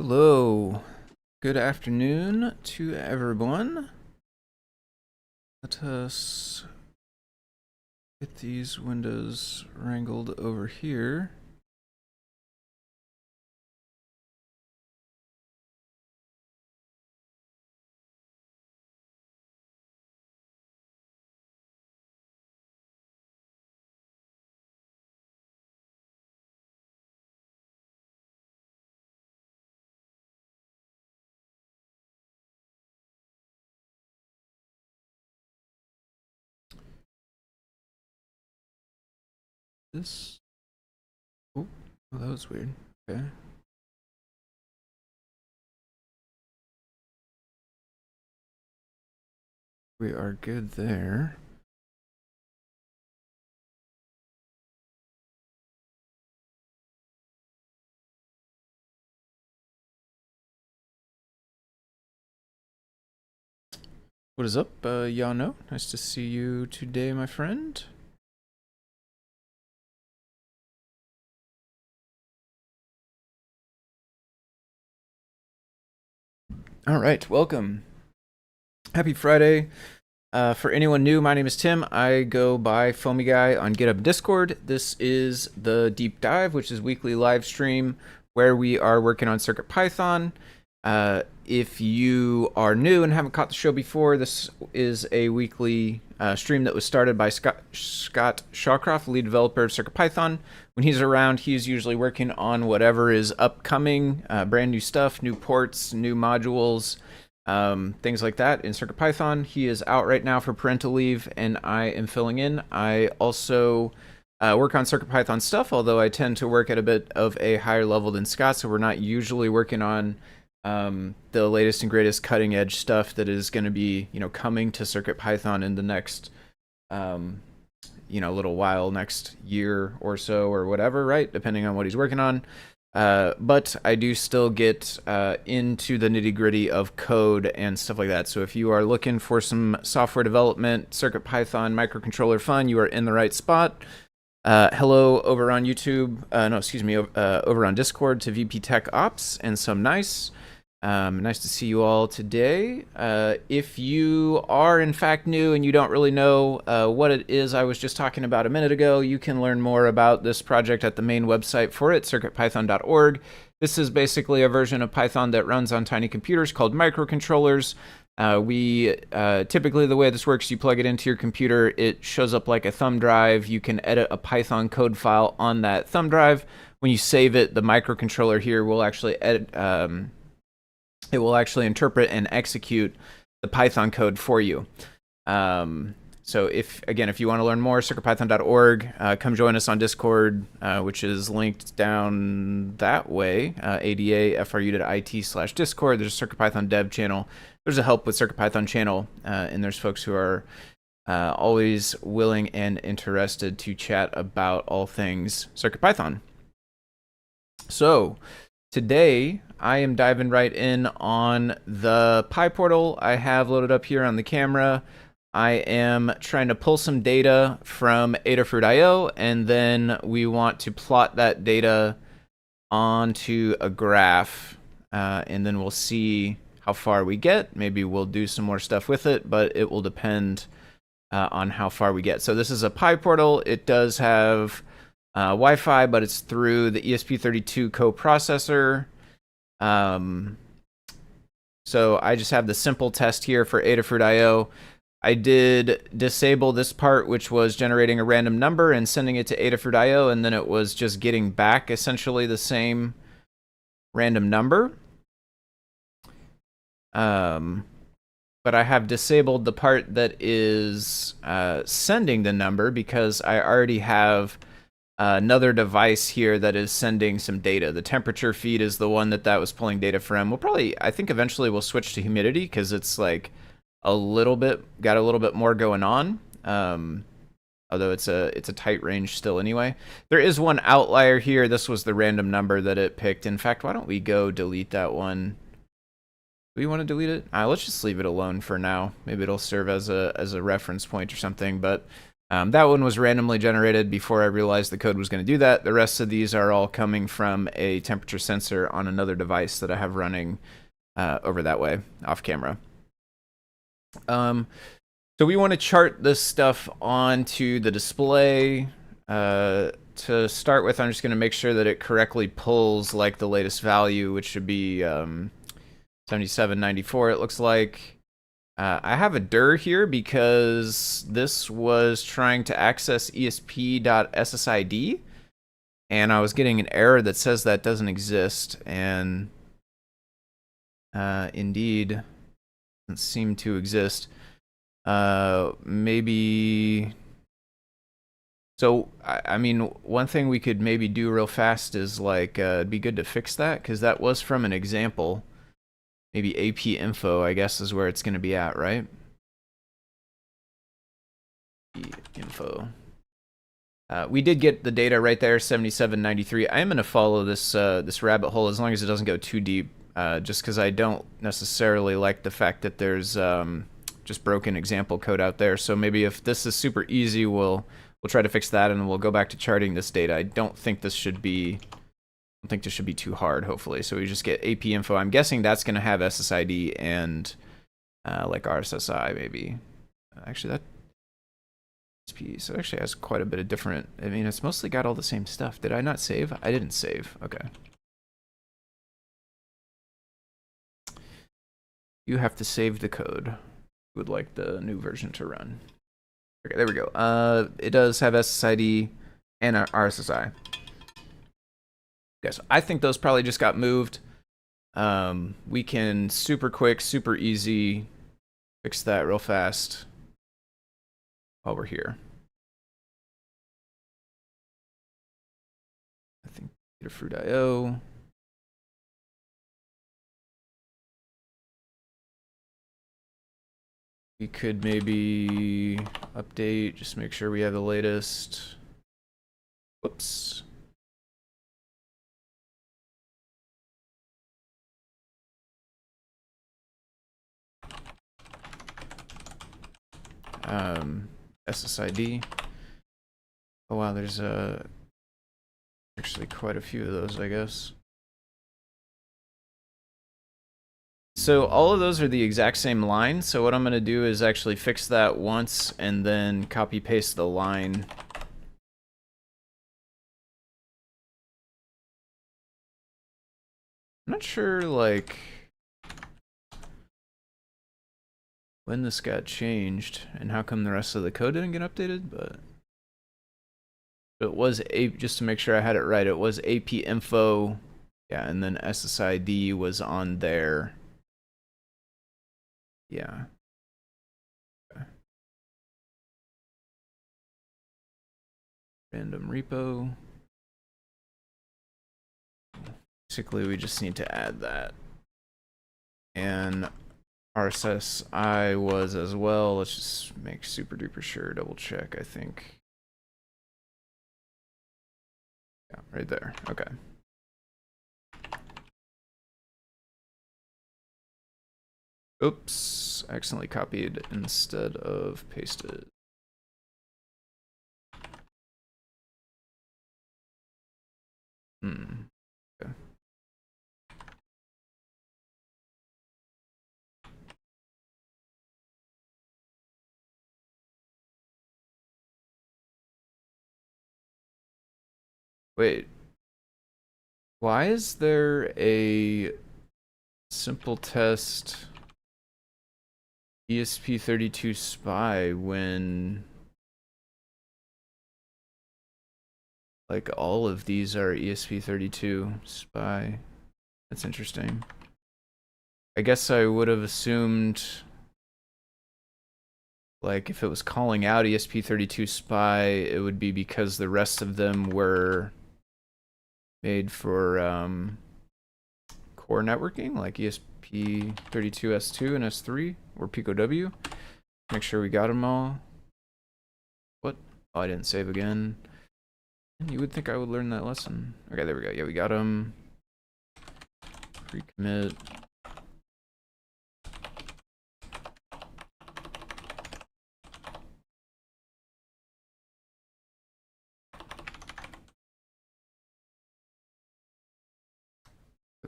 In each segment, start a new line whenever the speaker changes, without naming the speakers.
Hello, good afternoon to everyone. Let us get these windows wrangled over here. This, oh, that was weird. Okay. We are good there. What is up, Yano? Nice to see you today, my friend. All right, welcome. Happy Friday. For anyone new, my name is Tim. I go by Foamy Guy on GitHub Discord. This is the Deep Dive, which is weekly live stream where we are working on CircuitPython. If you are new and haven't caught the show before, this is a weekly stream that was started by Scott Shawcroft, lead developer of CircuitPython. When he's around, he's usually working on whatever is upcoming, brand new stuff, new ports, new modules, things like that in CircuitPython. He is out right now for parental leave, and I am filling in. I also work on CircuitPython stuff, although I tend to work at a bit of a higher level than Scott, so we're not usually working on the latest and greatest cutting edge stuff that is going to be, coming to CircuitPython in the next, little while, next year or so or whatever, right? Depending on what he's working on. But I do still get into the nitty gritty of code and stuff like that. So if you are looking for some software development, CircuitPython, microcontroller fun, you are in the right spot. Hello over on YouTube, over on Discord to VP Tech Ops and some nice. Nice to see you all today. If you are in fact new and you don't really know what it is I was just talking about a minute ago, you can learn more about this project at the main website for it, circuitpython.org. This is basically a version of Python that runs on tiny computers called microcontrollers. Typically the way this works, you plug it into your computer, it shows up like a thumb drive. You can edit a Python code file on that thumb drive. When you save it, the microcontroller here will actually it will actually interpret and execute the Python code for you. So if you want to learn more, circuitpython.org, come join us on Discord, which is linked down that way, adafru.it/Discord. There's a CircuitPython dev channel. There's a help with CircuitPython channel, and there's folks who are always willing and interested to chat about all things CircuitPython. So today, I am diving right in on the PyPortal I have loaded up here on the camera. I am trying to pull some data from Adafruit IO, and then we want to plot that data onto a graph, and then we'll see how far we get. Maybe we'll do some more stuff with it, but it will depend on how far we get. So this is a PyPortal. It does have Wi-Fi, but it's through the ESP32 coprocessor. So I just have the simple test here for Adafruit IO. I did disable this part, which was generating a random number and sending it to Adafruit IO, and then it was just getting back essentially the same random number. But I have disabled the part that is sending the number because I already have another device here that is sending some data. The temperature feed is the one that was pulling data from. I think eventually we'll switch to humidity because it's like got a little bit more going on. Although it's a tight range still anyway. There is one outlier here. This was the random number that it picked. In fact, why don't we go delete that one? Do we want to delete it? Let's just leave it alone for now. Maybe it'll serve as a reference point or something. But That one was randomly generated before I realized the code was going to do that. The rest of these are all coming from a temperature sensor on another device that I have running over that way, off camera. So we want to chart this stuff onto the display. To start with, I'm just going to make sure that it correctly pulls like the latest value, which should be 7794, it looks like. I have a dir here because this was trying to access esp.ssid, and I was getting an error that says that doesn't exist, and indeed doesn't seem to exist. Maybe... So, I mean, one thing we could maybe do real fast is, like, it'd be good to fix that, because that was from an example. Maybe AP info, I guess, is where it's going to be at, right? Info. We did get the data right there, 7793. I am going to follow this this rabbit hole as long as it doesn't go too deep, just because I don't necessarily like the fact that there's just broken example code out there. So maybe if this is super easy, we'll try to fix that, and we'll go back to charting this data. I don't think this should be too hard, hopefully. So we just get AP info. I'm guessing that's going to have SSID and like RSSI, maybe. Actually, that SP, so it actually has quite a bit of different. I mean, it's mostly got all the same stuff. Did I not save? I didn't save. Okay. You have to save the code. Would like the new version to run. Okay, there we go. It does have SSID and RSSI. Okay, so I think those probably just got moved. We can super quick, super easy fix that real fast while we're here. I think Adafruit IO. We could maybe update, just make sure we have the latest. Whoops. SSID. Oh wow, there's actually quite a few of those, I guess. So all of those are the exact same line. So what I'm going to do is actually fix that once and then copy paste the line. I'm not sure, like, when this got changed and how come the rest of the code didn't get updated, but it was just to make sure I had it right, it was AP info, yeah, and then SSID was on there. Yeah. Okay. Random repo. Basically, we just need to add that. And RSSI was as well. Let's just make super duper sure, double check, I think. Yeah, right there. Okay. Oops, I accidentally copied instead of pasted. Okay. Wait. Why is there a simple test ESP32 spy when like all of these are ESP32 spy? That's interesting. I guess I would have assumed like if it was calling out ESP32 spy, it would be because the rest of them were made for core networking, like ESP32S2 and S3 or PicoW. Make sure we got them all. What? Oh, I didn't save again. You would think I would learn that lesson. Okay, there we go. Yeah, we got them. Pre-commit.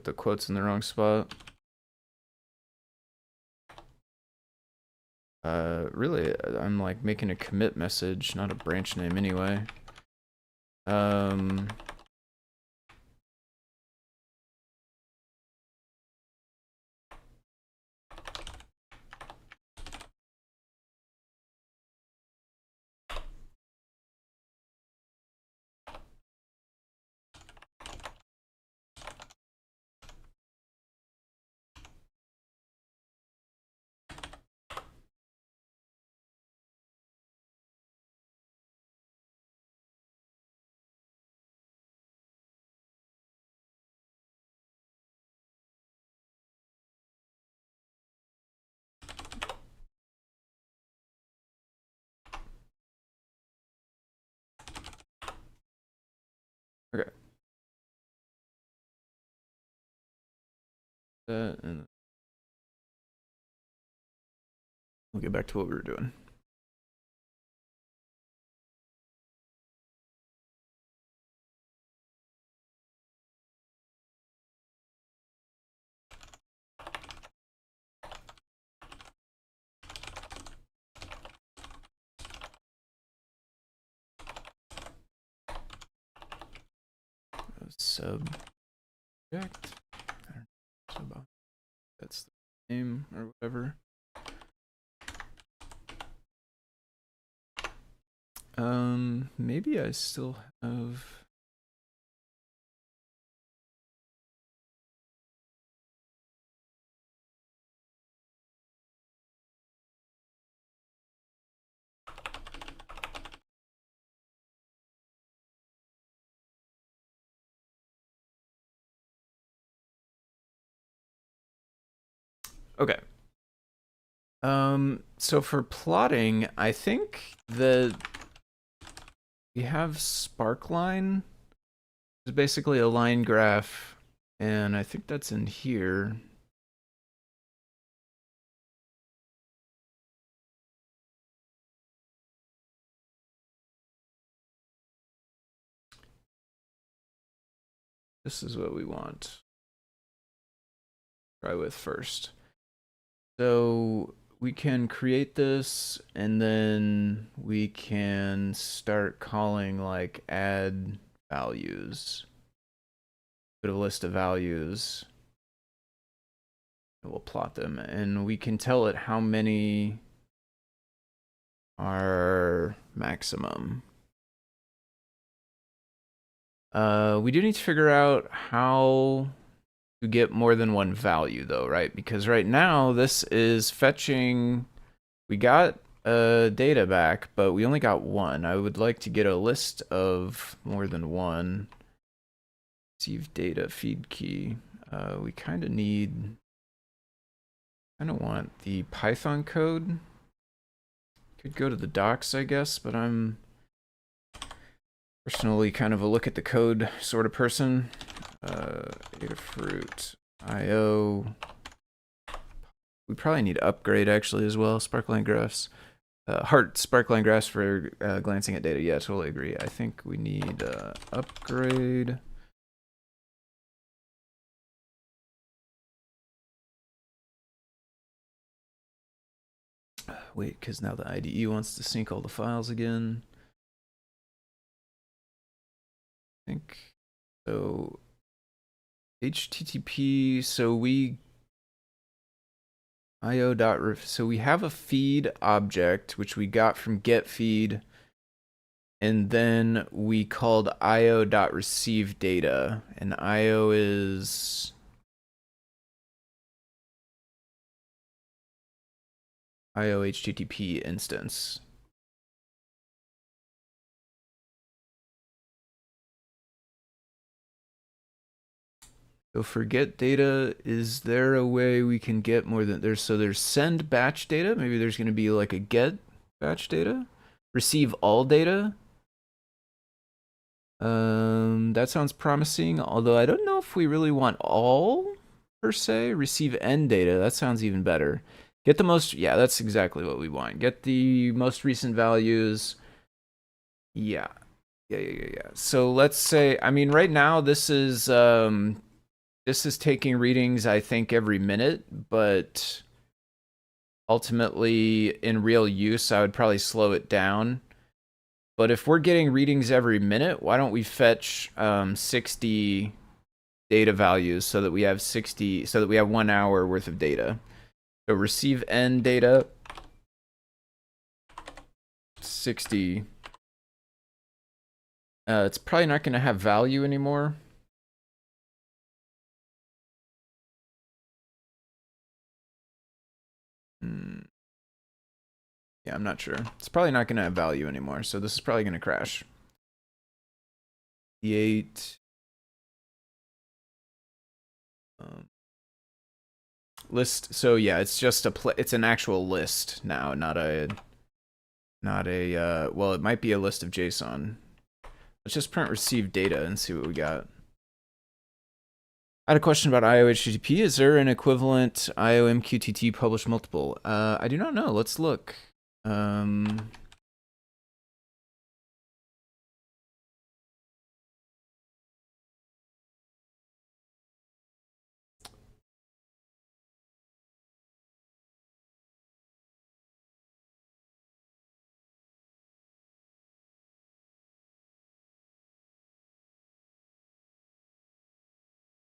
the quotes in the wrong spot. Really, I'm like making a commit message, not a branch name anyway. Okay. And we'll get back to what we were doing. Subject. That's the name or whatever. Maybe I still have. Okay. So for plotting, I think that we have sparkline. It's basically a line graph, and I think that's in here. This is what we want. Try with first. So we can create this, and then we can start calling like add values. Put a list of values. We'll plot them, and we can tell it how many are maximum. We do need to figure out how to get more than one value though, right? Because right now this is fetching, we got data back, but we only got one. I would like to get a list of more than one. Receive data feed key. We kind of want the Python code. Could go to the docs, I guess, but I'm personally kind of a look at the code sort of person. Adafruit IO. We probably need to upgrade actually as well. Sparkline graphs. Heart sparkline graphs for glancing at data. Yeah, totally agree. I think we need upgrade. Wait, because now the IDE wants to sync all the files again. I think so. HTTP. So we IO.ref. So we have a feed object which we got from getFeed, and then we called IO.receive data, and IO is IO HTTP instance. So for get data, is there a way we can get more than there's send batch data? Maybe there's going to be like a get batch data, receive all data. That sounds promising, although I don't know if we really want all per se. Receive end data, that sounds even better. Get the most, yeah, that's exactly what we want. Get the most recent values. Yeah. Yeah. So let's say, I mean, right now this is this is taking readings, I think, every minute, but ultimately in real use, I would probably slow it down. But if we're getting readings every minute, why don't we fetch 60 data values so that we have 1 hour worth of data. So receive n data 60. It's probably not going to have value anymore. Yeah, I'm not sure. It's probably not going to have value anymore, so this is probably going to crash. D8. List. So yeah, it's just it's an actual list now, not a well, it might be a list of JSON. Let's just print receive data and see what we got. I had a question about IO HTTP. Is there an equivalent IO MQTT publish multiple? I do not know. Let's look.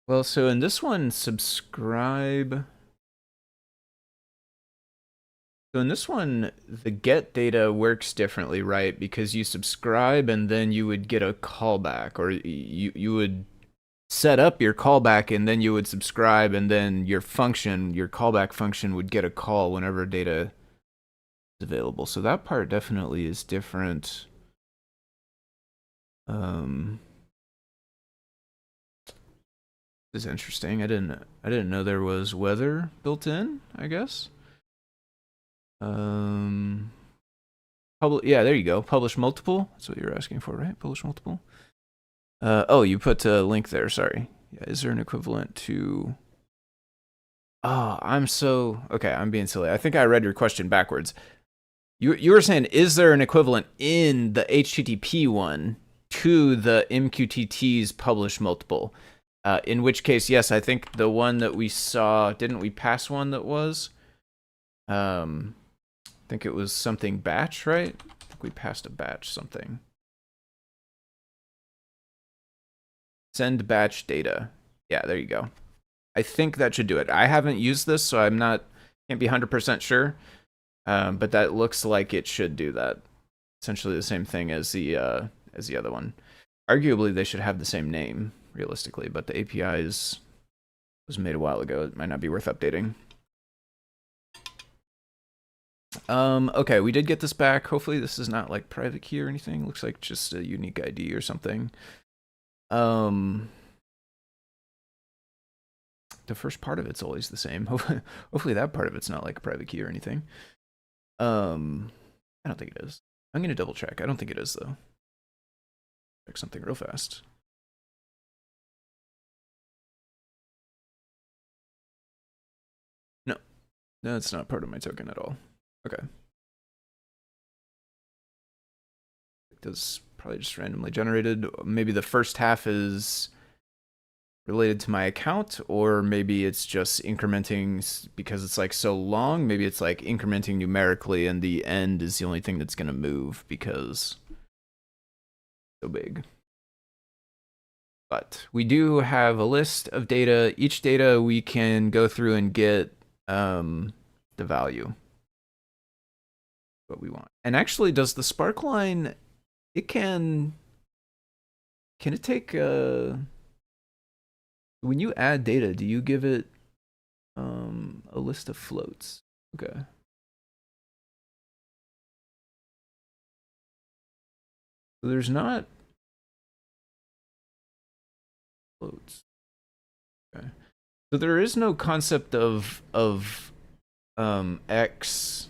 Well, so in this one, subscribe. So in this one, the get data works differently, right? Because you subscribe and then you would get a callback, or you would set up your callback and then you would subscribe, and then your callback function would get a call whenever data is available. So that part definitely is different. This is interesting. I didn't know there was weather built in, I guess. Yeah, there you go. Publish multiple. That's what you're asking for, right? Publish multiple. Oh, you put a link there. Sorry. Yeah, is there an equivalent to? Oh, okay. I'm being silly. I think I read your question backwards. You were saying, is there an equivalent in the HTTP one to the MQTT's publish multiple? In which case, yes, I think the one that we saw, didn't we pass one that was? I think it was something batch, right? I think we passed a batch something. Send batch data. Yeah, there you go. I think that should do it. I haven't used this, so can't be 100% sure. But that looks like it should do that. Essentially the same thing as the other one. Arguably, they should have the same name, realistically, but the API was made a while ago. It might not be worth updating. Okay, we did get this back. Hopefully this is not like private key or anything. Looks like just a unique ID or something. The first part of it's always the same. Hopefully that part of it's not like a private key or anything. I don't think it is. I'm gonna double check. I don't think it is though. Check something real fast. No, it's not part of my token at all. Okay. That's probably just randomly generated. Maybe the first half is related to my account, or maybe it's just incrementing because it's like so long. Maybe it's like incrementing numerically and the end is the only thing that's going to move because it's so big. But we do have a list of data. Each data we can go through and get the value, what we want. And actually, does the sparkline, can it take when you add data, do you give it a list of floats? Okay. So there's not floats. Okay. So there is no concept of X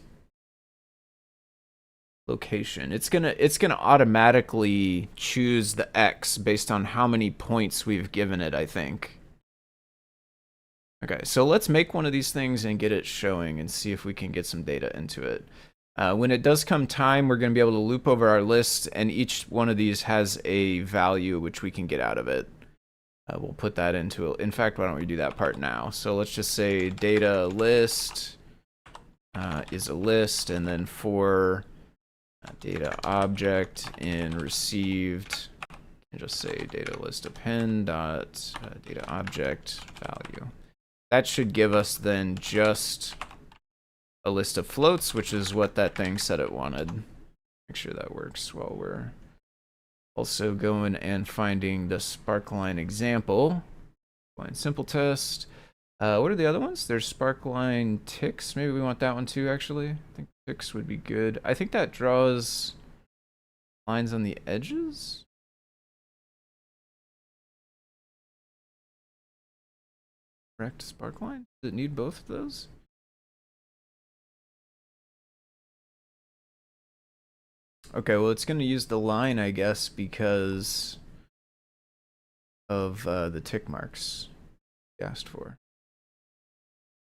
location. It's gonna automatically choose the X based on how many points we've given it, I think. Okay, so let's make one of these things and get it showing and see if we can get some data into it. When it does come time, we're going to be able to loop over our list, and each one of these has a value which we can get out of it. We'll put that into, in fact, why don't we do that part now? So let's just say data list is a list, and then for data object in received, and just say data list append dot data object value. That should give us then just a list of floats, which is what that thing said it wanted. Make sure that works while we're also going and finding the sparkline example. Sparkline simple test. What are the other ones? There's sparkline ticks. Maybe we want that one too, actually. I think ticks would be good. I think that draws lines on the edges. Correct sparkline? Does it need both of those? Okay, well, it's going to use the line, I guess, because of the tick marks we asked for.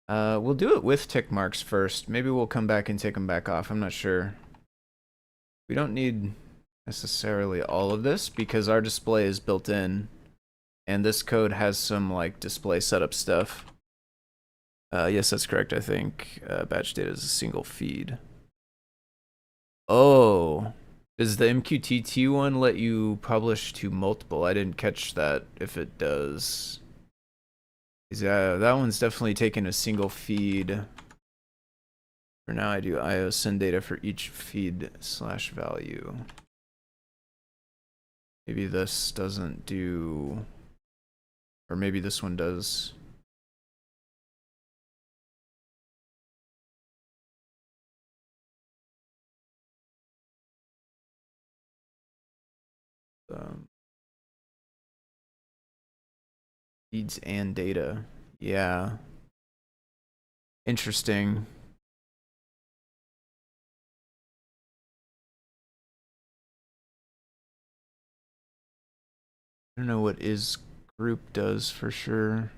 We'll do it with tick marks first. Maybe we'll come back and take them back off. I'm not sure. We don't need necessarily all of this because our display is built in, and this code has some like display setup stuff. Yes, that's correct. I think batch data is a single feed. Oh, does the MQTT one let you publish to multiple? I didn't catch that. If it does, yeah, that one's definitely taking a single feed. For now, I do IO send data for each feed / value. Maybe this doesn't do, or maybe this one does. Feeds and data. Yeah. Interesting. I don't know what is group does for sure.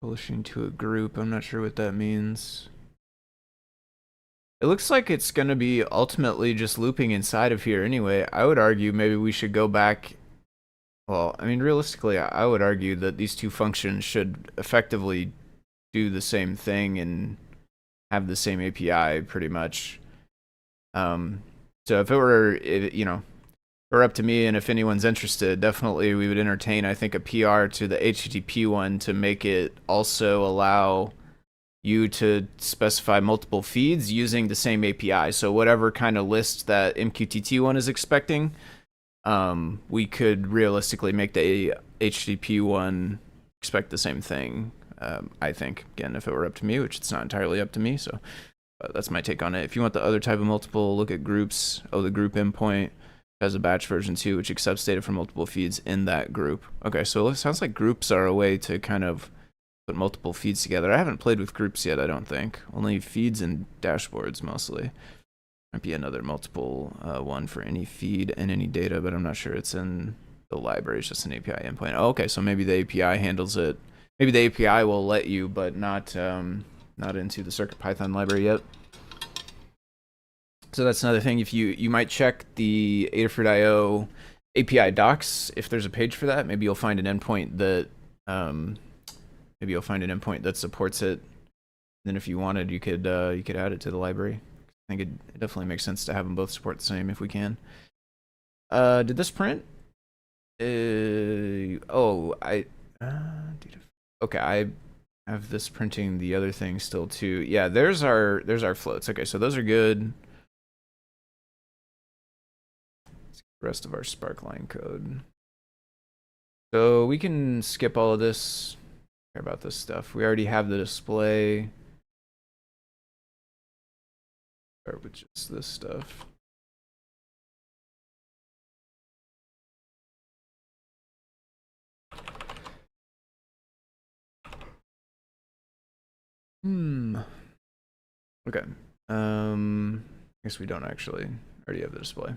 Publishing to a group. I'm not sure what that means. It looks like it's going to be ultimately just looping inside of here anyway. I would argue maybe we should go back. Well, I mean, realistically, I would argue that these two functions should effectively do the same thing and have the same API pretty much. So if it were, you know, or up to me, and if anyone's interested, definitely we would entertain, I think, a PR to the HTTP one to make it also allow you to specify multiple feeds using the same API. So whatever kind of list that MQTT one is expecting, we could realistically make the HTTP one expect the same thing. I think, again, if it were up to me, which it's not entirely up to me, so that's my take on it. If you want the other type of multiple, look at groups. Oh, the group endpoint has a batch version too, which accepts data from multiple feeds in that group. Okay, so it sounds like groups are a way to kind of put multiple feeds together. I haven't played with groups yet, I don't think. Only feeds and dashboards mostly. Might be another multiple one for any feed and any data, but I'm not sure it's in the library. It's just an API endpoint. Oh, okay, so maybe the API handles it. Maybe the API will let you, but not into the CircuitPython library yet. So that's another thing. If you might check the Adafruit IO API docs, if there's a page for that, maybe you'll find an endpoint that supports it. And then if you wanted, you could add it to the library. I think it definitely makes sense to have them both support the same if we can. Did this print? Okay, I have this printing the other thing still too. Yeah, there's our floats. Okay, so those are good. Let's get the rest of our sparkline code. So we can skip all of this. Care about this stuff. We already have the display. Start with just this stuff. Okay. I guess we don't actually already have the display.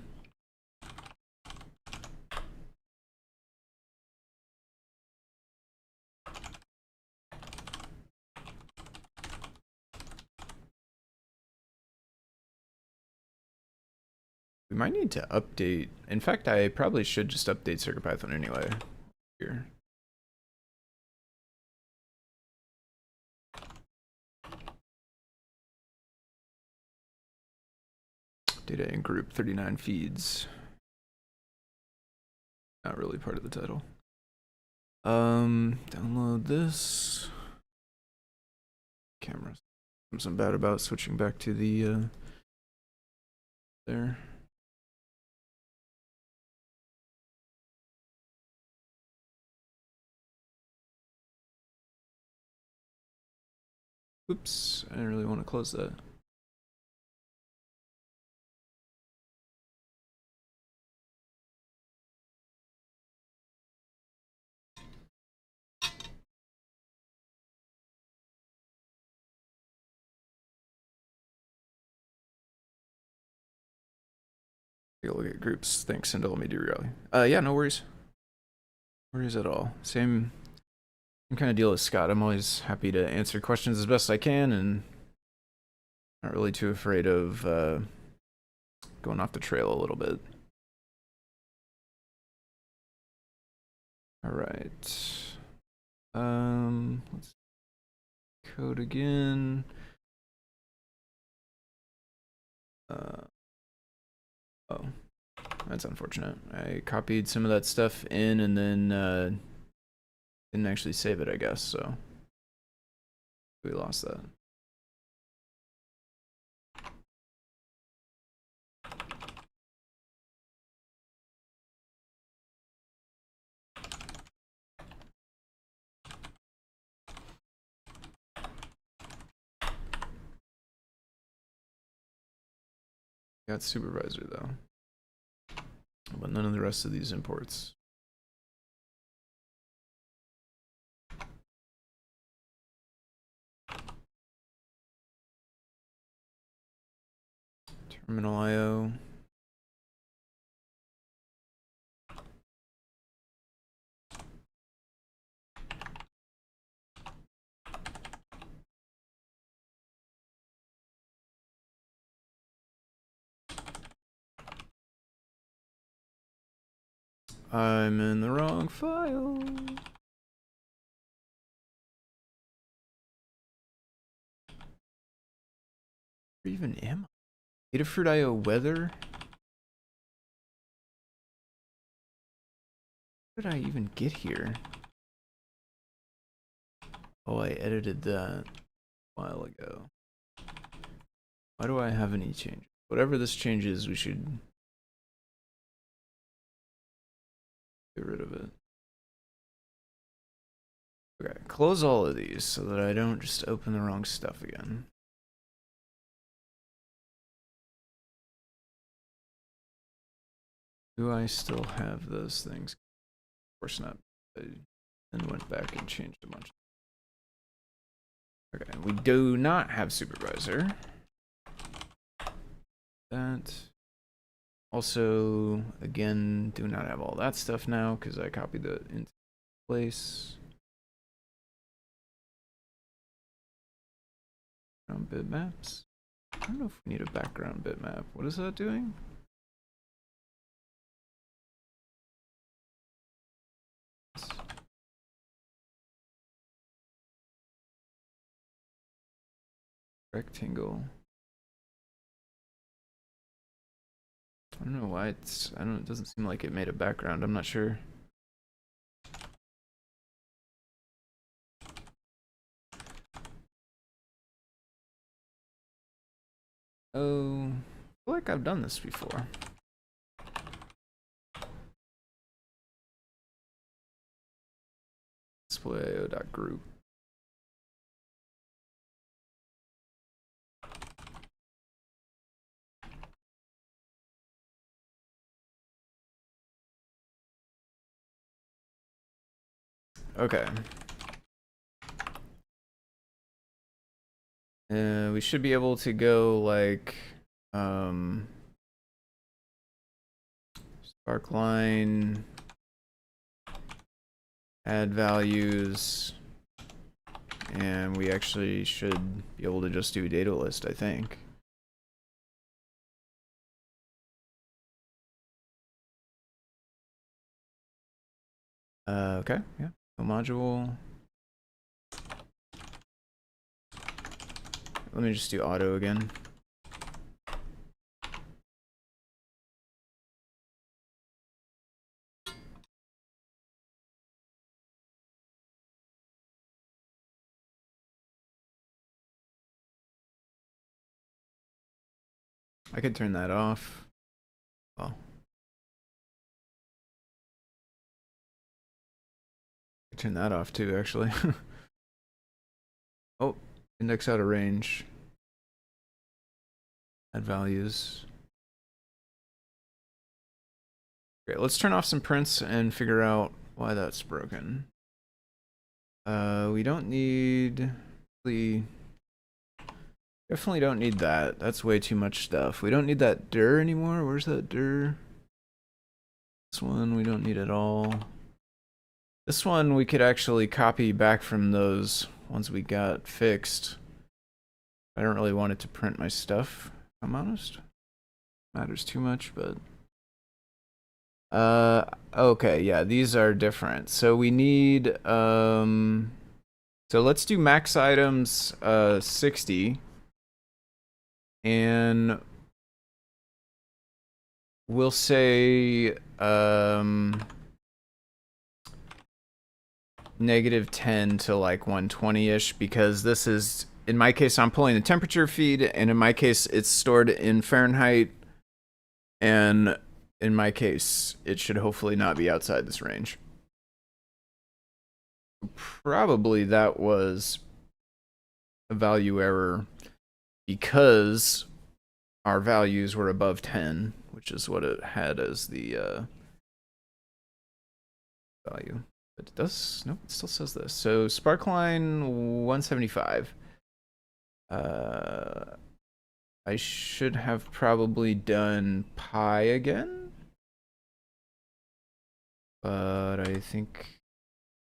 We might need to update. In fact, I probably should just update CircuitPython anyway. Here. Data in group 39 feeds. Not really part of the title. Download this. Cameras. Something bad about switching back to the there. Oops, I didn't really want to close that. Take a look at groups. Thanks, Sindel Media Rally. Yeah, no worries. No worries at all. Same kind of deal as Scott. I'm always happy to answer questions as best I can, and not really too afraid of going off the trail a little bit. All right. Let's code again. Oh, that's unfortunate. I copied some of that stuff in and then didn't actually save it, I guess, so we lost that. Got supervisor though, but none of the rest of these imports. Terminal IO. I'm in the wrong file. Where even am I? Adafruit IO weather? How did I even get here? Oh, I edited that a while ago. Why do I have any change? Whatever this change is, we should get rid of it. Okay, close all of these so that I don't just open the wrong stuff again. Do I still have those things? Of course not. I then went back and changed a bunch. Okay, we do not have supervisor. That. Also, again, do not have all that stuff now because I copied the into place. Background bitmaps. I don't know if we need a background bitmap. What is that doing? Rectangle. I don't know why it's, it doesn't seem like it made a background. I'm not sure. Oh, I feel like I've done this before. DisplayIO.group. Okay. We should be able to go like sparkline, add values, and we actually should be able to just do data list, I think. Okay, yeah, module. Let me just do auto again. I could turn that off. Well, I could turn that off too, actually. Oh, index out of range. Add values. Okay, let's turn off some prints and figure out why that's broken. We don't need the. Definitely don't need that. That's way too much stuff. We don't need that dir anymore. Where's that dir? This one we don't need at all. This one we could actually copy back from those ones we got fixed. I don't really want it to print my stuff, if I'm honest. Matters too much, but okay, yeah, these are different. So we need so let's do max items 60, and we'll say -10 to like 120-ish, because this is, in my case, I'm pulling the temperature feed, and in my case, it's stored in Fahrenheit, and in my case, it should hopefully not be outside this range. Probably that was a value error because our values were above 10, which is what it had as the value. But it does, nope, it still says this. So sparkline 175. I should have probably done pi again, but I think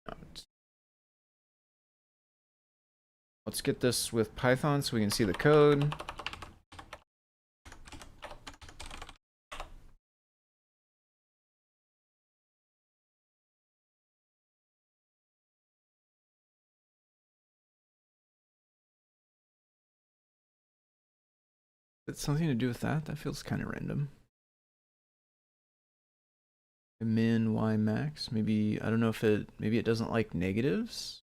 not. Let's get this with Python so we can see the code. It's something to do with that? That feels kind of random. Min y max. Maybe, I don't know if maybe it doesn't like negatives.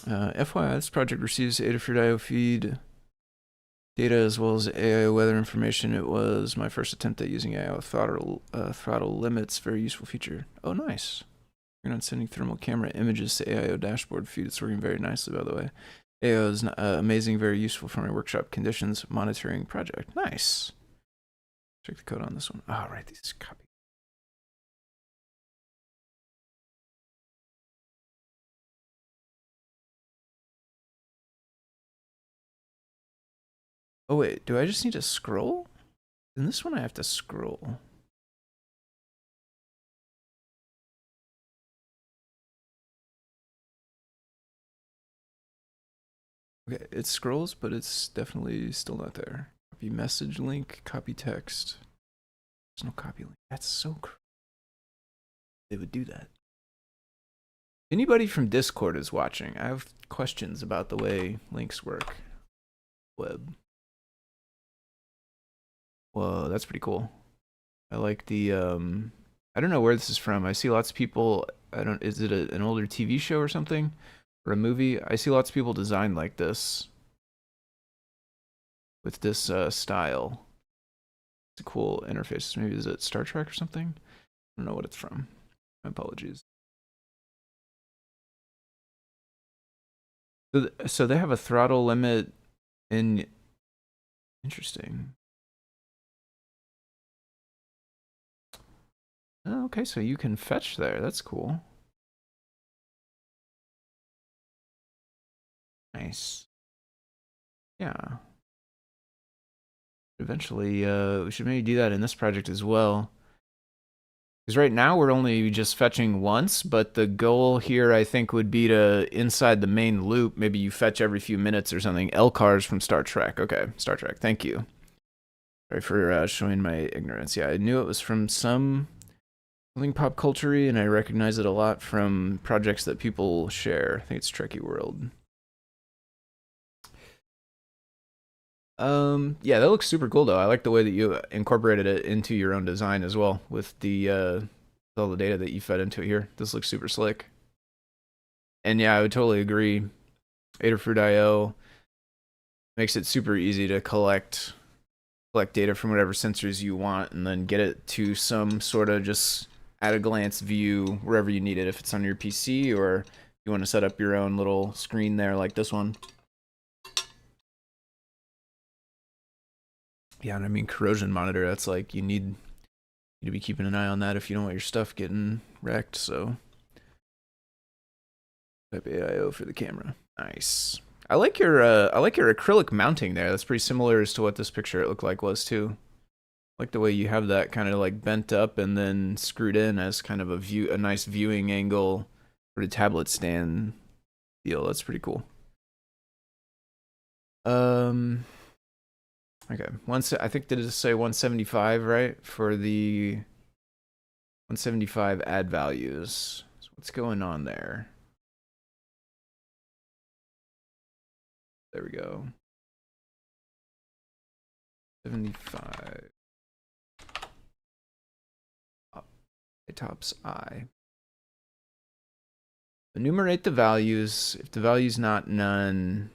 FYI, this project receives Adafruit IO feed data as well as AIO weather information. It was my first attempt at using AIO throttle limits. Very useful feature. Oh, nice. You're not sending thermal camera images to AIO dashboard feed. It's working very nicely, by the way. AIO is amazing, very useful for my workshop conditions monitoring project. Nice. Check the code on this one. Oh, right, these copy. Oh wait, do I just need to scroll? In this one I have to scroll. Okay, it scrolls, but it's definitely still not there. Copy message link, copy text. There's no copy link. That's so crazy. They would do that. Anybody from Discord is watching. I have questions about the way links work. Web. Whoa, that's pretty cool. I like the I don't know where this is from. I see lots of people, is it an older TV show or something? Or a movie? I see lots of people design like this. With this style. It's a cool interface. Maybe is it Star Trek or something? I don't know what it's from. My apologies. So they have a throttle limit in. Interesting. Oh, okay, so you can fetch there. That's cool. Nice. Yeah. Eventually, we should maybe do that in this project as well. Because right now we're only just fetching once, but the goal here I think would be to, inside the main loop, maybe you fetch every few minutes or something. LCARs from Star Trek. Okay, Star Trek, thank you. Sorry for showing my ignorance. Yeah, I knew it was from something pop culture-y, and I recognize it a lot from projects that people share. I think it's Trekkie World. Yeah, that looks super cool though. I like the way that you incorporated it into your own design as well with the all the data that you fed into it here. This looks super slick. And yeah, I would totally agree. Adafruit IO makes it super easy to collect data from whatever sensors you want and then get it to some sort of just at a glance view wherever you need it, if it's on your PC or you want to set up your own little screen there like this one. Yeah, and I mean corrosion monitor, that's like you need to be keeping an eye on that if you don't want your stuff getting wrecked. So type AIO for the camera. Nice. I like your acrylic mounting there. That's pretty similar as to what this picture it looked like was too. I like the way you have that kind of like bent up and then screwed in as kind of a nice viewing angle for the tablet stand deal. That's pretty cool. Okay, I think did it say 175 right for the 175 add values? So what's going on there? There we go. 75. Tops I. Enumerate the values. If the value's not none,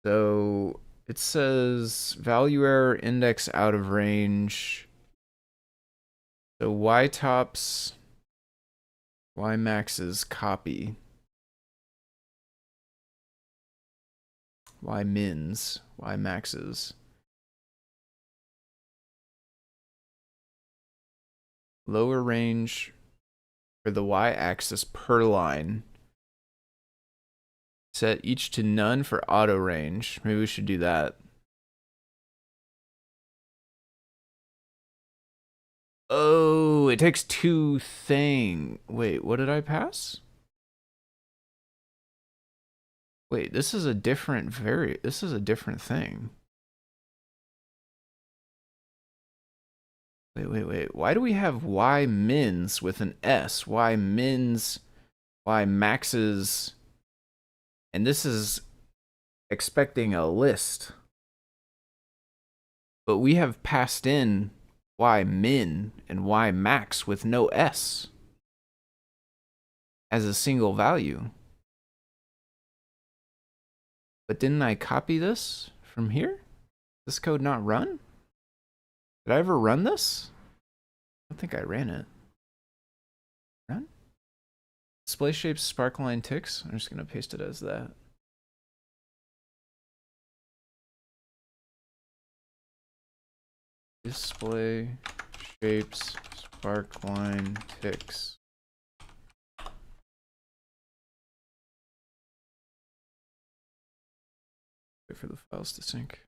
so it says value error index out of range. So Y tops, Y maxes copy. Y mins, Y maxes. Lower range for the Y axis per line. Set each to none for auto range. Maybe we should do that. Oh, it takes two thing. Wait, what did I pass? Wait, this is a different this is a different thing. Wait. Why do we have Y mins with an S? Y mins, Y maxes, and this is expecting a list. But we have passed in Y min and Y max with no S as a single value. But didn't I copy this from here? This code not run? Did I ever run this? I don't think I ran it. Run? Display shapes, sparkline ticks. I'm just gonna paste it as that. Display shapes, sparkline ticks. Wait for the files to sync.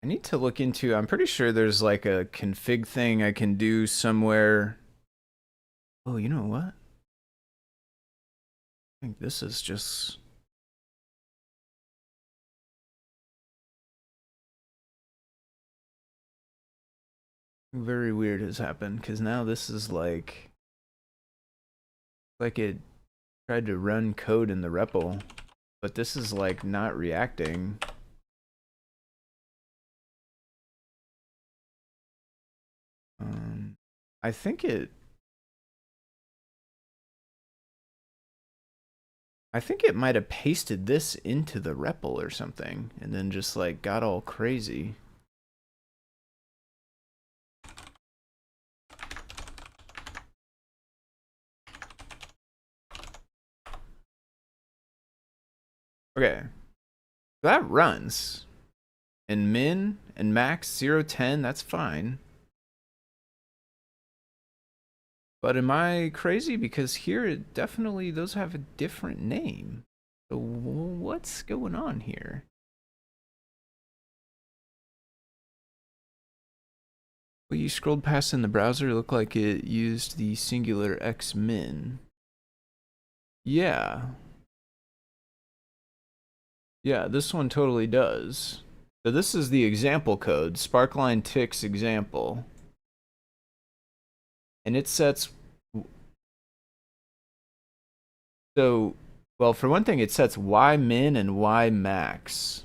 I need to look into, I'm pretty sure there's like a config thing I can do somewhere. Oh, you know what? I think this is just... very weird has happened, because now this is like it tried to run code in the REPL, but this is like not reacting. I think it might have pasted this into the REPL or something, and then just like got all crazy. Okay, that runs, and min and max 010, that's fine. But am I crazy? Because here it definitely, those have a different name. So what's going on here? What you scrolled past in the browser looked like it used the singular x min. Yeah. Yeah, this one totally does. So this is the example code, sparkline ticks example. And it sets... So, well, for one thing, it sets Y min and Y max.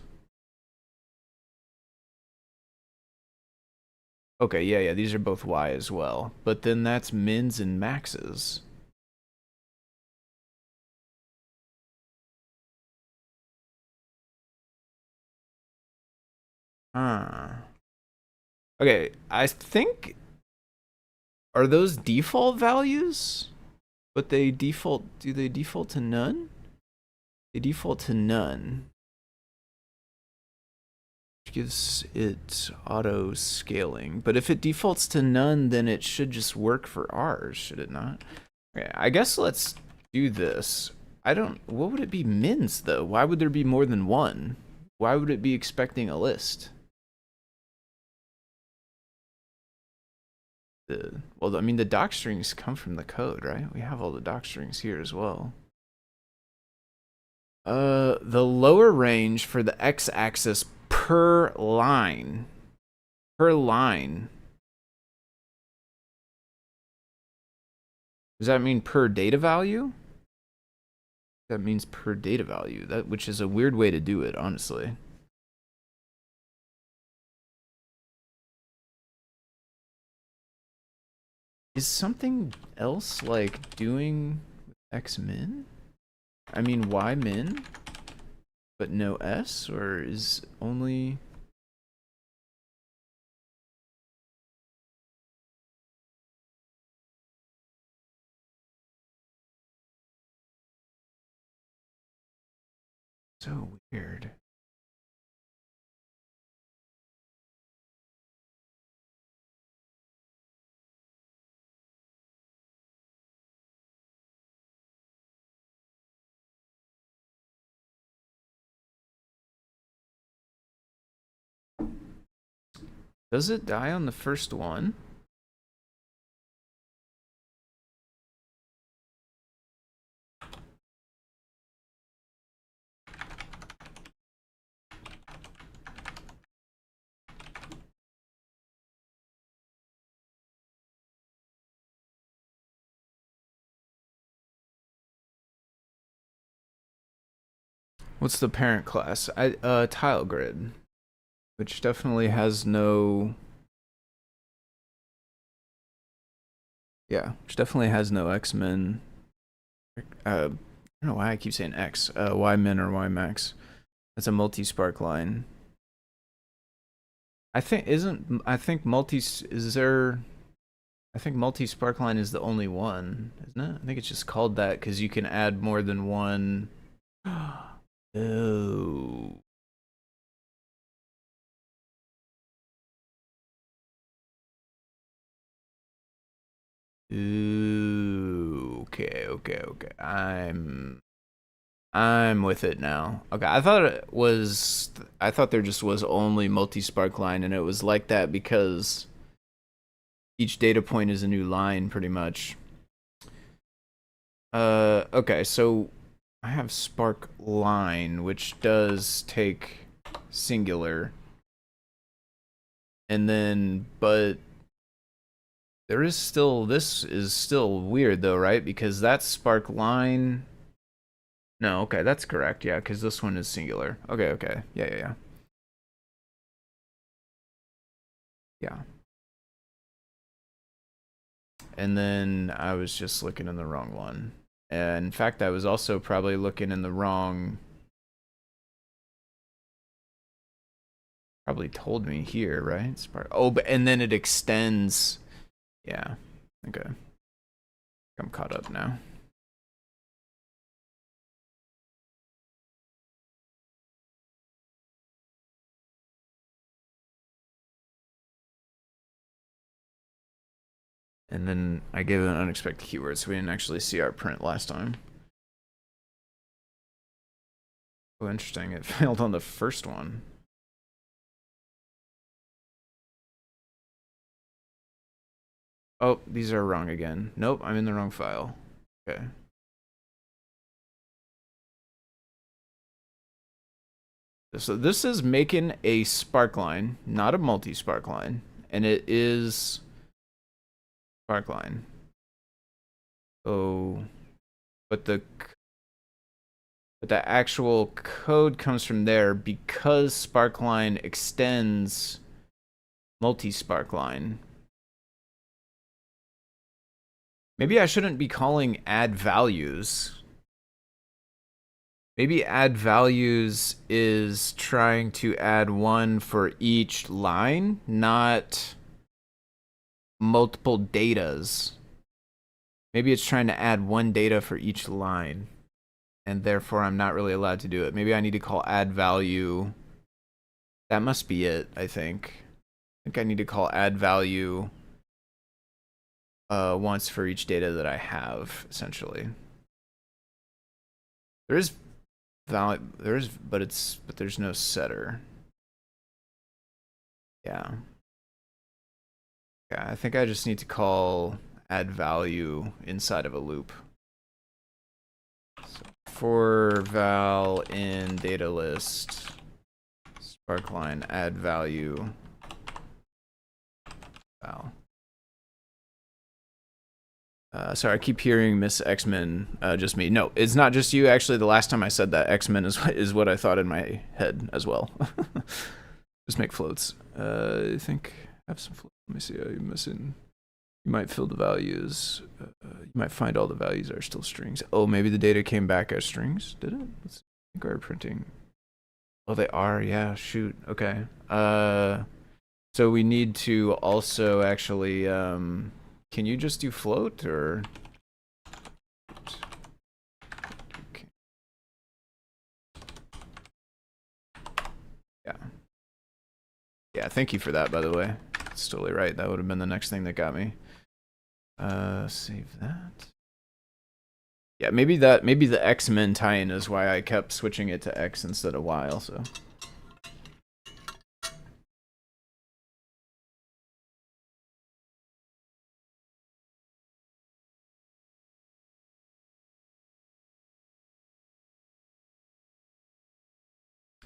Okay, yeah, these are both Y as well. But then that's mins and maxes. Huh. Okay, I think, are those default values? But they default, do they default to none? They default to none. Which gives it auto scaling. But if it defaults to none, then it should just work for ours, should it not? Okay, I guess let's do this. What would it be mins though? Why would there be more than one? Why would it be expecting a list? Well, I mean, the doc strings come from the code, right? We have all the doc strings here as well. The lower range for the x-axis per line. Per line. Does that mean per data value? That means per data value, which is a weird way to do it, honestly. Is something else like doing x min? I mean y min, but no s, or is only... So weird. Does it die on the first one? What's the parent class? Tile grid, which definitely has no... Yeah, which definitely has no x-min. I don't know why I keep saying x. Y-min or Y-max. That's a multi-sparkline. I think multi-sparkline is the only one, isn't it? I think it's just called that because you can add more than one. Oh. Ooh, okay. I'm with it now. Okay, I thought there just was only multi-sparkline, and it was like that because each data point is a new line, pretty much. Okay, so I have sparkline, which does take singular, and then but this is still weird though, right? Because that's sparkline. No, okay, that's correct. Yeah, because this one is singular. Okay. Yeah. Yeah. And then I was just looking in the wrong one. And in fact, I was also probably looking in the wrong... Probably told me here, right? Oh, but and then it extends. Yeah. Okay. I'm caught up now. And then I gave it an unexpected keyword, so we didn't actually see our print last time. Oh, interesting. It failed on the first one. Oh, these are wrong again. Nope, I'm in the wrong file. Okay. So this is making a sparkline, not a multi-sparkline, and it is sparkline. Oh, but the actual code comes from there because sparkline extends multi-sparkline. Maybe I shouldn't be calling add values. Maybe add values is trying to add one for each line, not multiple datas. Maybe it's trying to add one data for each line, and therefore I'm not really allowed to do it. Maybe I need to call add value. That must be it, I think. I think I need to call add value once for each data that I have, essentially. There is value, but there's no setter. Yeah. Yeah, I think I just need to call add value inside of a loop. So for val in data list sparkline add value val. Sorry, I keep hearing Miss X-Men, just me. No, it's not just you. Actually, the last time I said that, X-Men is what I thought in my head as well. Just make floats. I think I have some floats. Let me see. Are you missing? You might fill the values. You might find all the values are still strings. Oh, maybe the data came back as strings. Did it? Let's see. I think we're printing. Oh, they are. Yeah. Shoot. Okay. So we need to also actually. Can you just do float or? Okay. Yeah. Yeah. Thank you for that, by the way. It's totally right. That would have been the next thing that got me. Save that. Yeah, maybe the X-Men tie-in is why I kept switching it to X instead of Y also.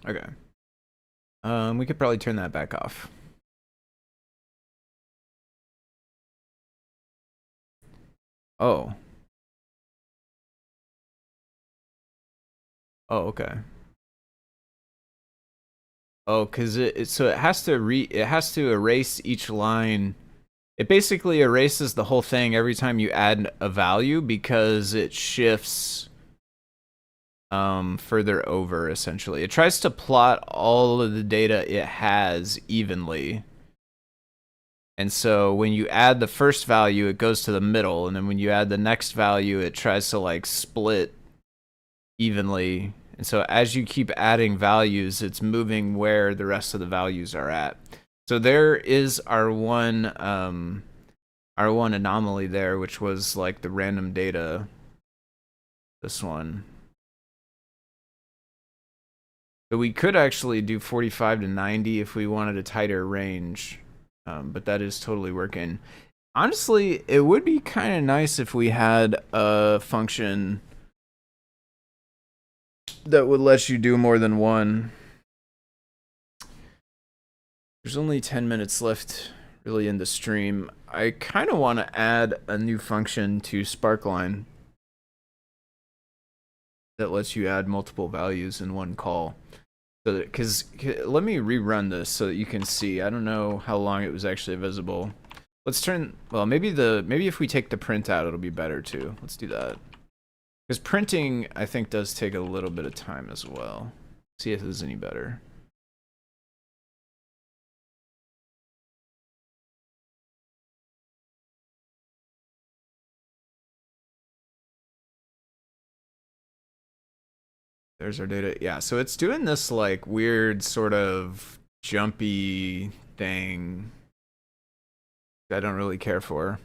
Okay. We could probably turn that back off. Oh. Oh, okay. Oh, cause so it has to erase each line. It basically erases the whole thing every time you add a value because it shifts further over, essentially. It tries to plot all of the data it has evenly. And so when you add the first value, it goes to the middle, and then when you add the next value, it tries to like split evenly. And so as you keep adding values, it's moving where the rest of the values are at. So there is our one anomaly there, which was like the random data. This one. So we could actually do 45 to 90 if we wanted a tighter range, but that is totally working. Honestly, it would be kind of nice if we had a function that would let you do more than one. There's only 10 minutes left really in the stream. I kind of want to add a new function to sparkline that lets you add multiple values in one call. So that, cause let me rerun this so that you can see. I don't know how long it was actually visible. Let's turn, well, maybe if we take the print out, it'll be better too. Let's do that. Because printing, I think, does take a little bit of time as well. See if this is any better. There's our data. Yeah, so it's doing this like weird sort of jumpy thing that I don't really care for.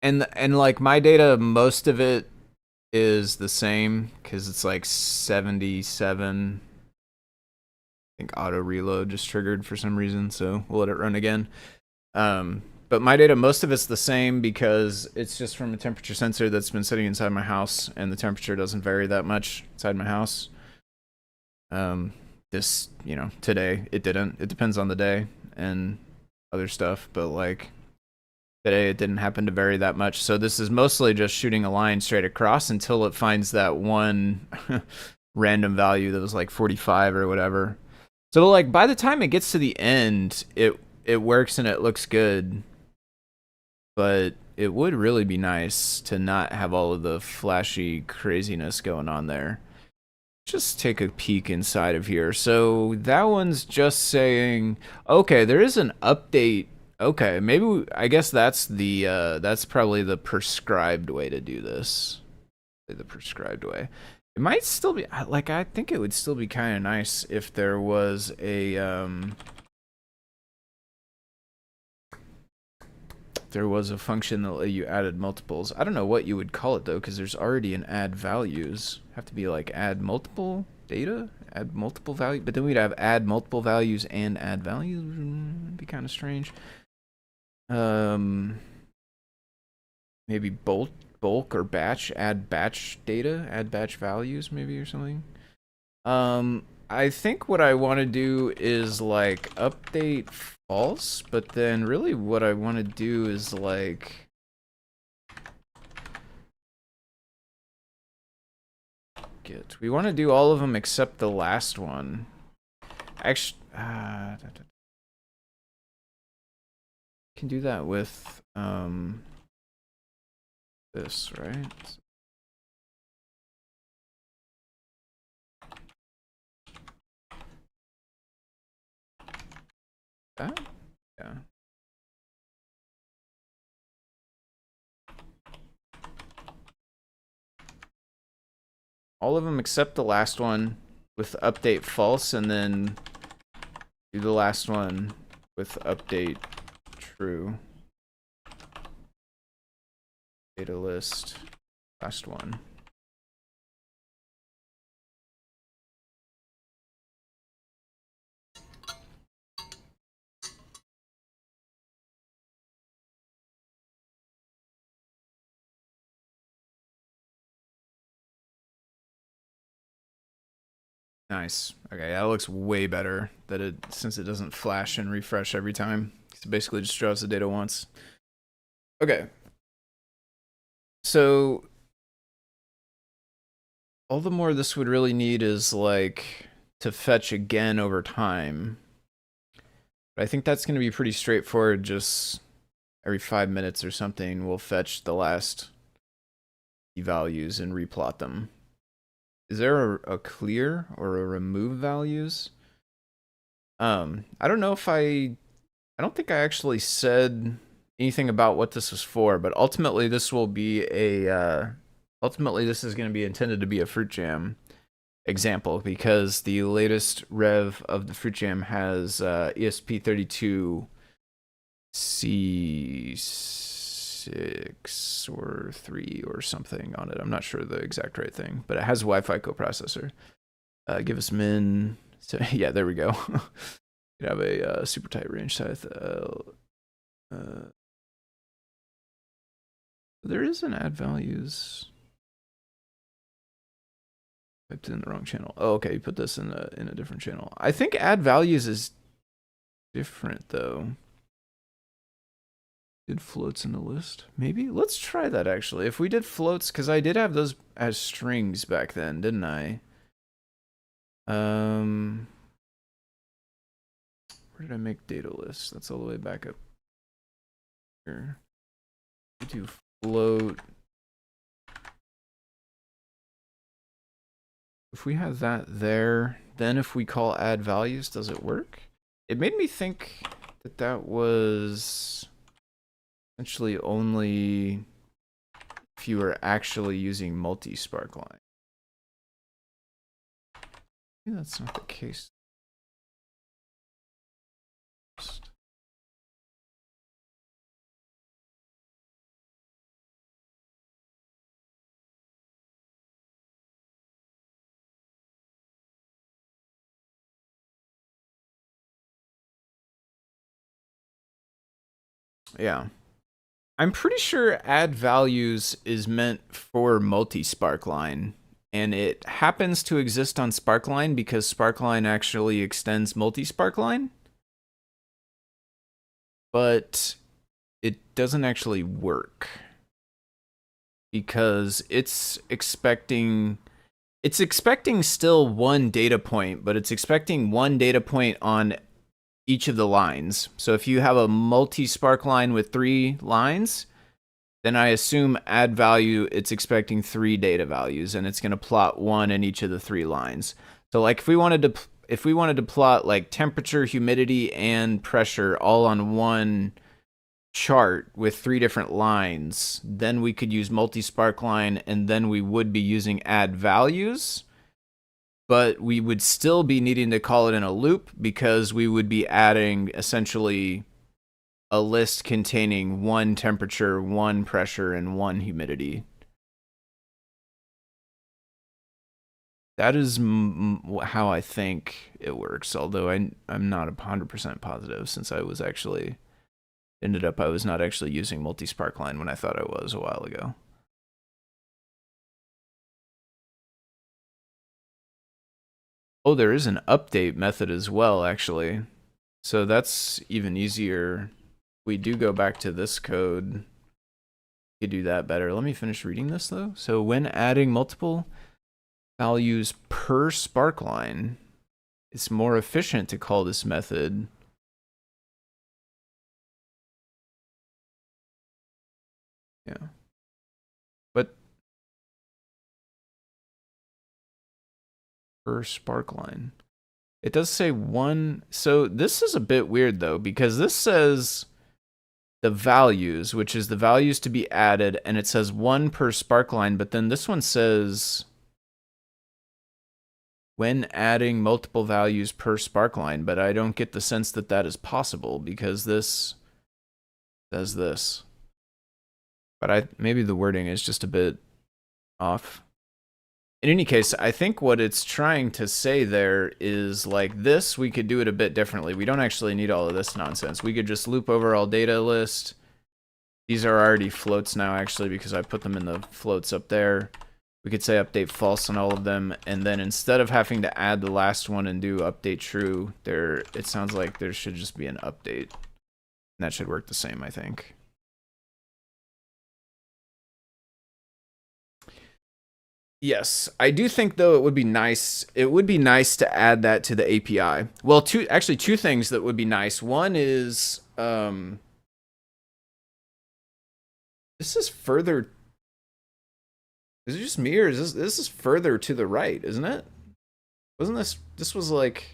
And like my data, most of it is the same because it's like 77. I think auto reload just triggered for some reason, so we'll let it run again. But my data, most of it's the same because it's just from a temperature sensor that's been sitting inside my house, and the temperature doesn't vary that much inside my house. This, you know, today it didn't. It depends on the day and other stuff, but like today it didn't happen to vary that much. So this is mostly just shooting a line straight across until it finds that one random value that was like 45 or whatever. So like by the time it gets to the end, it works and it looks good. But it would really be nice to not have all of the flashy craziness going on there. Just take a peek inside of here. So that one's just saying, okay, there is an update. Okay, maybe I guess that's the that's probably the prescribed way to do this. The prescribed way. It might still be like, I think it would still be kind of nice if there was a function that let you added multiples. I don't know what you would call it though, because there's already an add values. Have to be like add multiple data, add multiple value, but then we'd have add multiple values and add values. It'd be kind of strange. Maybe bulk or batch, add batch data, add batch values maybe or something. I think what I want to do is like update false, but then really what I want to do is like we want to do all of them except the last one. Actually, can do that with this, right? That? Yeah. All of them except the last one with update false, and then do the last one with update true. Data list, last one. Nice. Okay, that looks way better since it doesn't flash and refresh every time. It basically just draws the data once. Okay. So all the more this would really need is like to fetch again over time. But I think that's going to be pretty straightforward. Just every 5 minutes or something, we'll fetch the last values and replot them. Is there a clear or a remove values? I don't know if I don't think I actually said anything about what this was for, but ultimately this will be ultimately this is going to be intended to be a fruit jam example, because the latest rev of the fruit jam has ESP32 C6 or 3 or something on it. I'm not sure the exact right thing, but it has a Wi-Fi coprocessor. Give us min. So yeah, there we go. You have a super tight range size. There is an add values. Typed in the wrong channel. Oh, okay, you put this in a different channel. I think add values is different though. Did floats in the list? Maybe? Let's try that actually. If we did floats, because I did have those as strings back then, didn't I? Where did I make data lists? That's all the way back up here. We do float. If we have that there, then if we call add values, does it work? It made me think that that was essentially only if you were actually using multi-sparkline. Maybe that's not the case. Yeah. I'm pretty sure add values is meant for multi-sparkline, and it happens to exist on Sparkline because Sparkline actually extends multi-sparkline, but it doesn't actually work because it's expecting It's expecting still one data point, but it's expecting one data point on each of the lines. So if you have a multi-spark line with 3 lines, then I assume add value, it's expecting 3 data values, and it's going to plot 1 in each of the 3 lines. So like if we wanted to plot like temperature, humidity, and pressure all on one chart with 3 different lines, then we could use multi-spark line, and then we would be using add values, but we would still be needing to call it in a loop because we would be adding essentially a list containing 1 temperature, 1 pressure, and 1 humidity. That is how I think it works, although I'm not 100% positive, since I was not actually using multi-sparkline when I thought I was a while ago. Oh, there is an update method as well, actually. So that's even easier. We do go back to this code. You do that better. Let me finish reading this though. So when adding multiple values per sparkline, it's more efficient to call this method but per sparkline. It does say 1. So this is a bit weird though, because this says the values, which is the values to be added, and it says 1 per sparkline, but then this one says when adding multiple values per sparkline, but I don't get the sense that that is possible because this says this. But maybe the wording is just a bit off. In any case, I think what it's trying to say there is like this, we could do it a bit differently. We don't actually need all of this nonsense. We could just loop over all data list. These are already floats now, actually, because I put them in the floats up there. We could say update false on all of them, and then instead of having to add the last one and do update true, it sounds like there should just be an update. And that should work the same, I think. Yes, I do think though it would be nice. It would be nice to add that to the API. Well, two things that would be nice. One is this is further. Is it just me, or is this is further to the right, isn't it? Wasn't this was like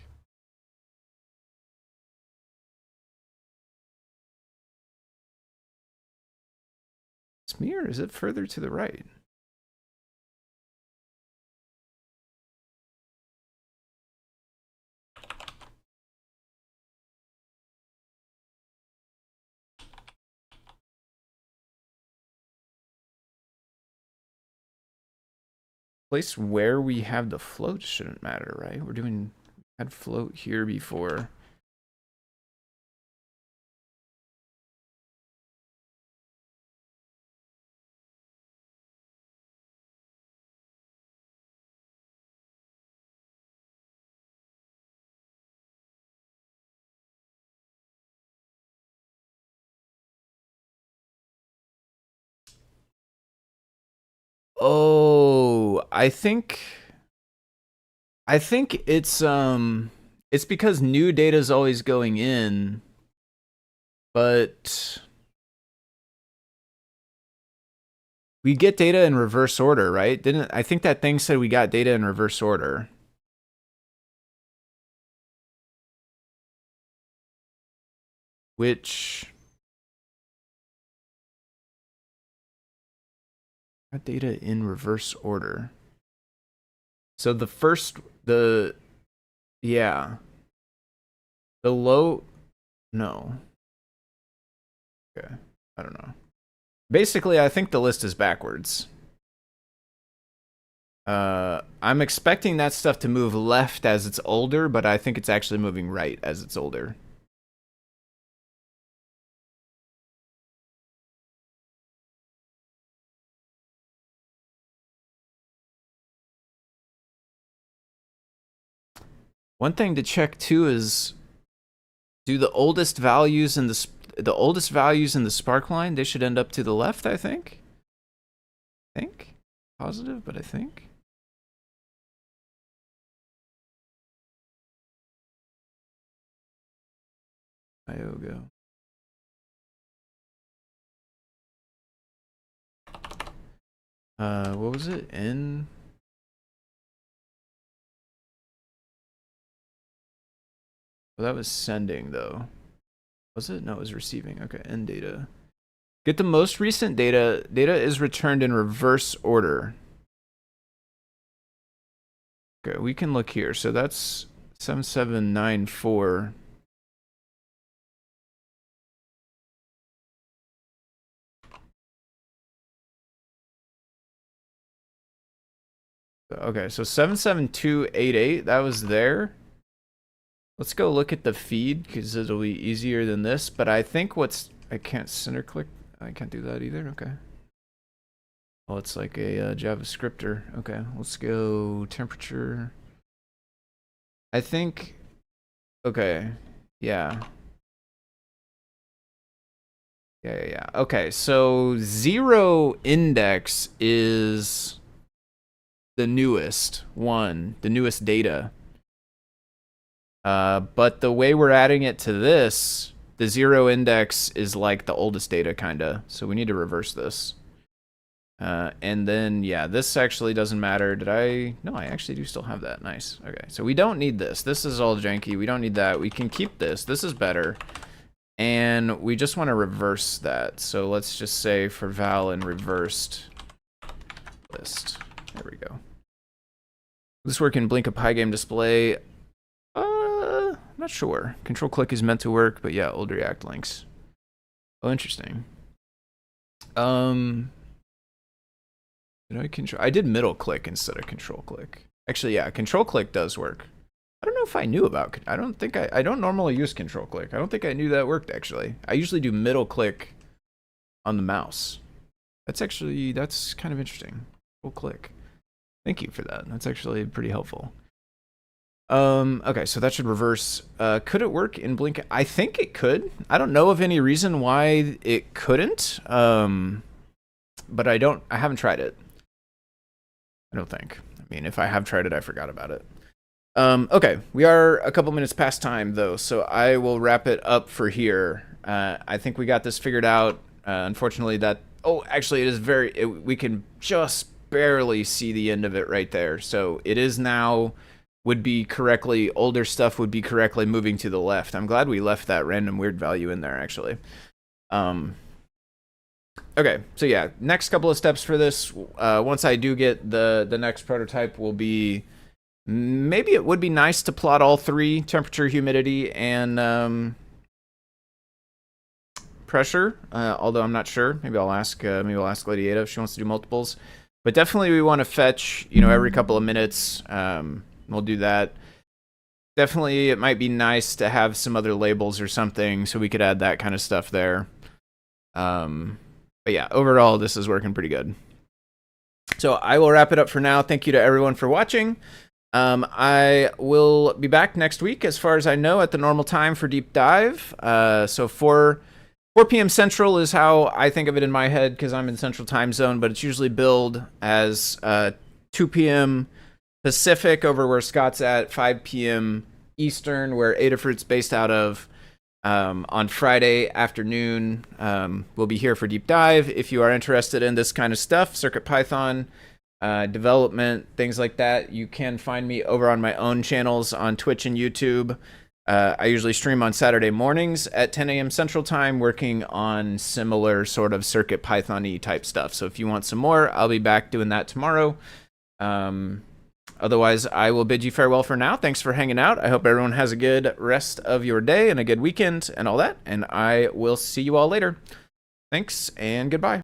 it's me, or is it further to the right? Place where we have the float shouldn't matter, right? We're doing had float here before. Oh, I think it's because new data is always going in, but we get data in reverse order, right? I think that thing said we got data in reverse order. Which got data in reverse order. So yeah. The low, no. Okay, I don't know. Basically, I think the list is backwards. I'm expecting that stuff to move left as it's older, but I think it's actually moving right as it's older. One thing to check too is, do the oldest values in the sparkline, they should end up to the left, I think. Positive, but I think. IO go. What was it? Well, that was sending though. Was it? No, it was receiving. Okay, end data. Get the most recent data. Data is returned in reverse order. Okay, we can look here. So that's 7794. Okay, so 77288, that was there. Let's go look at the feed because it'll be easier than this. But I think I can't center click. I can't do that either. Okay. Oh, it's like a JavaScripter. Okay, let's go temperature. I think. Okay. Yeah. Yeah. Okay, so 0 index is the newest one, the newest data. But the way we're adding it to this, the 0 index is like the oldest data, kinda. So we need to reverse this. And then, yeah, this actually doesn't matter. No, I actually do still have that. Nice. Okay, so we don't need this. This is all janky. We don't need that. We can keep this. This is better. And we just want to reverse that. So let's just say for val and reversed list. There we go. This work in Blink a Pygame display. I'm not sure. Control click is meant to work, but yeah, old React links. Oh, interesting. I did middle click instead of control click. Actually, yeah, control click does work. I don't know if I knew about. I don't normally use control click. I don't think I knew that worked actually. I usually do middle click on the mouse. That's kind of interesting. Control click. Thank you for that. That's actually pretty helpful. Okay, so that should reverse. Could it work in Blink? I think it could. I don't know of any reason why it couldn't. But I haven't tried it. I don't think. I mean, if I have tried it, I forgot about it. Okay, we are a couple minutes past time though, so I will wrap it up for here. I think we got this figured out. Unfortunately, actually, it is we can just barely see the end of it right there. So it is now older stuff would be correctly moving to the left. I'm glad we left that random weird value in there actually. Okay, so yeah, next couple of steps for this, once I do get the next prototype will be, maybe it would be nice to plot all three, temperature, humidity, and pressure, although I'm not sure. Maybe I'll ask Lady Ada if she wants to do multiples. But definitely we want to fetch, every couple of minutes. We'll do that. Definitely it might be nice to have some other labels or something so we could add that kind of stuff there. But yeah, overall, this is working pretty good. So I will wrap it up for now. Thank you to everyone for watching. I will be back next week, as far as I know, at the normal time for Deep Dive. So 4 p.m. Central is how I think of it in my head, because I'm in Central Time Zone, but it's usually billed as 2 p.m. Pacific over where Scott's at, 5 p.m. Eastern, where Adafruit's based out of. On Friday afternoon, we'll be here for Deep Dive. If you are interested in this kind of stuff, CircuitPython, development, things like that, you can find me over on my own channels on Twitch and YouTube. I usually stream on Saturday mornings at 10 a.m. Central Time, working on similar sort of CircuitPython-y type stuff. So if you want some more, I'll be back doing that tomorrow. Otherwise, I will bid you farewell for now. Thanks for hanging out. I hope everyone has a good rest of your day and a good weekend and all that. And I will see you all later. Thanks and goodbye.